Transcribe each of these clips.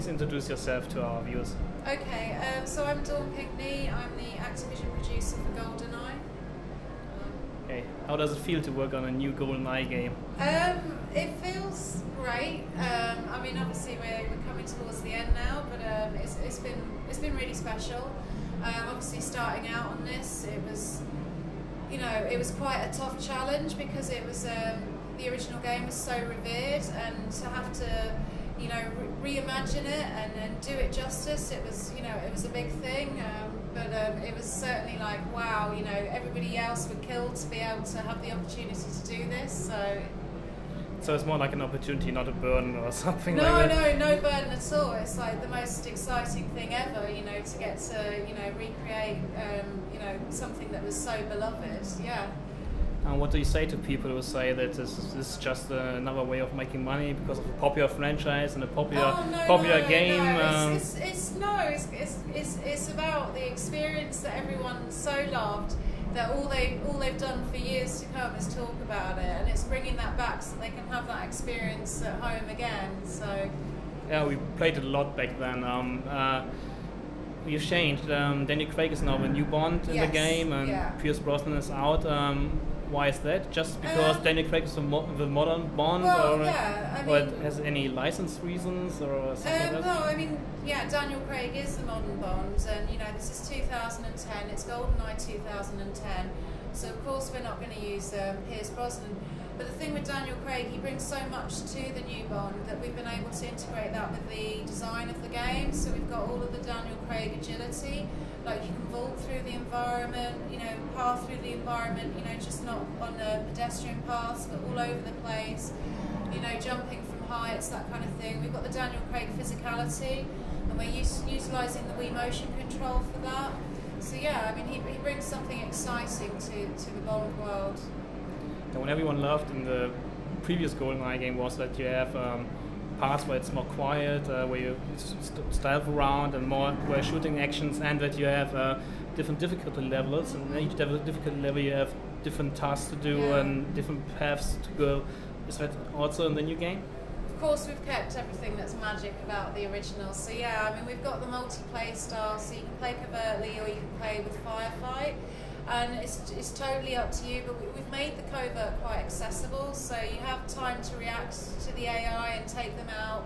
please introduce yourself to our viewers. Okay, so I'm Dawn Pinkney. I'm the Activision producer for GoldenEye. Okay, how does it feel to work on a new GoldenEye game? It feels great. I mean, obviously we're coming towards the end now, but it's been really special. Obviously, starting out on this, it was quite a tough challenge because it was the original game was so revered, and to have to reimagine it and do it justice, it was a big thing. But it was certainly like, wow, everybody else would kill to be able to have the opportunity to do this. So it's more like an opportunity, not a burden or something no, like that? No burden at all. It's like the most exciting thing ever, to get to, recreate, something that was so beloved, yeah. And what do you say to people who say that this is just another way of making money because of a popular franchise and a popular game? No, it's about the experience that everyone so loved, that all they've done for years to come is talk about it, and it's bringing that back so they can have that experience at home again. So yeah, we played it a lot back then. We've changed. Daniel Craig is now the new Bond in the game, and Pierce Brosnan is out. Why is that? Just because Daniel Craig is the modern Bond, or it has any license reasons or something like that? No, I mean, Daniel Craig is the modern Bond, and this is 2010. It's GoldenEye 2010, so of course we're not going to use Pierce Brosnan. But the thing with Daniel Craig, he brings so much to the new Bond that we've been able to integrate that with the design of the game. So we've got all of the Daniel Craig agility, like you can vault through the environment, path through the environment, just not on the pedestrian paths, but all over the place, jumping from heights, that kind of thing. We've got the Daniel Craig physicality, and we're utilising the Wii motion control for that. So yeah, I mean, he brings something exciting to the Bond world. And what everyone loved in the previous GoldenEye game was that you have parts where it's more quiet, where you stealth around and more where shooting actions, and that you have different difficulty levels, and in each difficulty level you have different tasks to do and different paths to go. Is that also in the new game? Of course, we've kept everything that's magic about the original. So yeah, I mean, we've got the multiplayer style, so you can play covertly or you can play with firefight. And it's totally up to you, but we've made the covert quite accessible, so you have time to react to the AI and take them out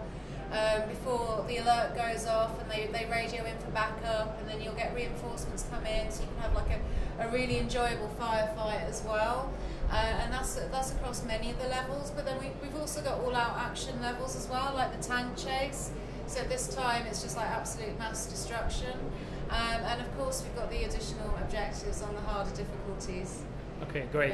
before the alert goes off, and they radio in for backup, and then you'll get reinforcements come in, so you can have like a really enjoyable firefight as well. And that's across many of the levels, but then we've also got all-out action levels as well, like the tank chase. So this time it's just like absolute mass destruction. And of course we've got the additional objectives on the harder difficulties. Okay, great.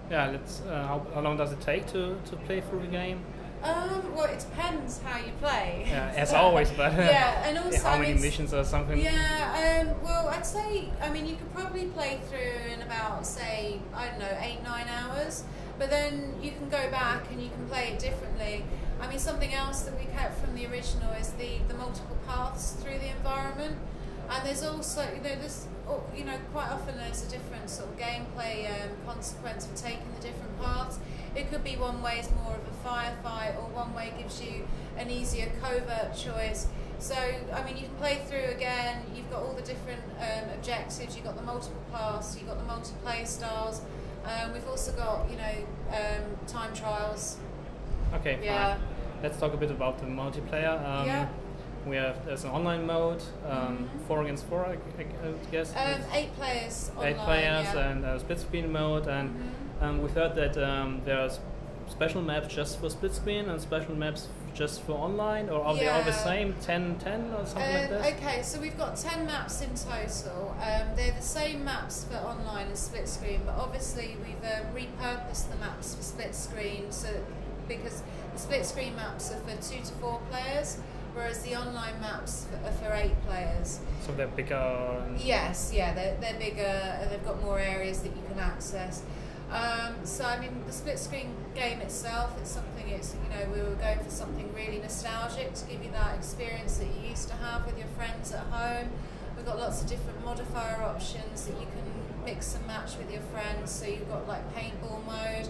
Let's. How long does it take to play through the game? Well, it depends how you play. Yeah, as always, but and also how many missions or something? Yeah, well, I'd say, I mean, you could probably play through in about, say, I don't know, 8-9 hours. But then you can go back and you can play it differently. I mean, something else that we kept from the original is the multiple paths through the environment. And there's also, quite often there's a different sort of gameplay consequence for taking the different paths. It could be one way is more of a firefight, or one way gives you an easier covert choice. So, I mean, you can play through again, you've got all the different objectives, you've got the multiple paths, you've got the multiplayer styles. We've also got, time trials. Okay, fine. Let's talk a bit about the multiplayer. There's an online mode, 4 against 4, I guess. 8 players online. 8 players and a split screen mode, and we've heard that there's special maps just for split screen and special maps just for online, or are they all the same, 10 or something like that? Okay, so we've got 10 maps in total. They're the same maps for online and split screen, but obviously we've repurposed the maps for split screen, because the split screen maps are for 2 to 4 players, whereas the online maps are for 8 players. So they're bigger? Yes, they're bigger, and they've got more areas that you can access. So I mean, the split screen game itself, we were going for something really nostalgic to give you that experience that you used to have with your friends at home. We've got lots of different modifier options that you can mix and match with your friends. So you've got like paintball mode,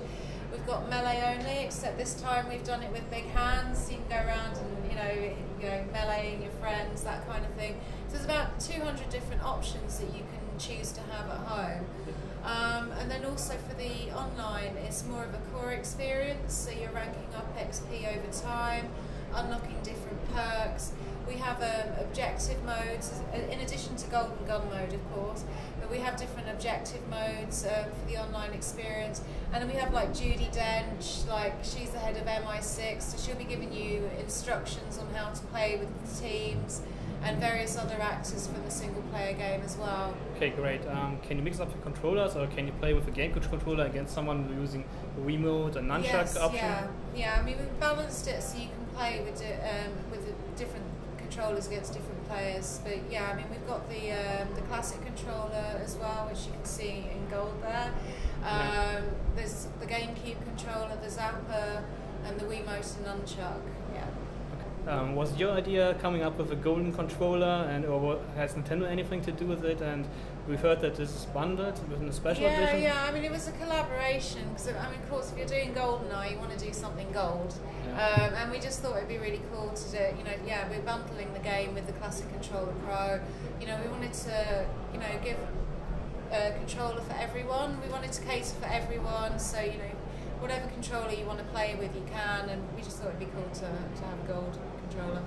We've got melee only, except this time we've done it with big hands. So you can go around and you know meleeing your friends, that kind of thing. So there's about 200 different options that you can choose to have at home. And then also for the online, it's more of a core experience. So you're ranking up XP over time, unlocking different perks. We have objective modes, in addition to Golden Gun mode, of course, but we have different objective modes for the online experience. And then we have like Judi Dench, like she's the head of MI6, so she'll be giving you instructions on how to play with the teams, and various other actors from the single player game as well. Okay, great. Can you mix up the controllers, or can you play with a game controller against someone using a Wiimote and nunchuck option? Yeah. I mean, we've balanced it so you can play with the different controllers against different players. But yeah, I mean, we've got the classic controller as well, which you can see in gold there. There's the GameCube controller, the Zapper, and the Wiimote and nunchuck. Yeah. Was your idea coming up with a golden controller, or has Nintendo anything to do with it? And we've heard that this is bundled with a special edition. Yeah, I mean, it was a collaboration, because I mean, of course, if you're doing GoldenEye, you want to do something gold. Yeah. And we just thought it'd be really cool to do, we're bundling the game with the Classic Controller Pro. We wanted to, give a controller for everyone. We wanted to cater for everyone, so, whatever controller you want to play with, you can, and we just thought it'd be cool to have a gold controller.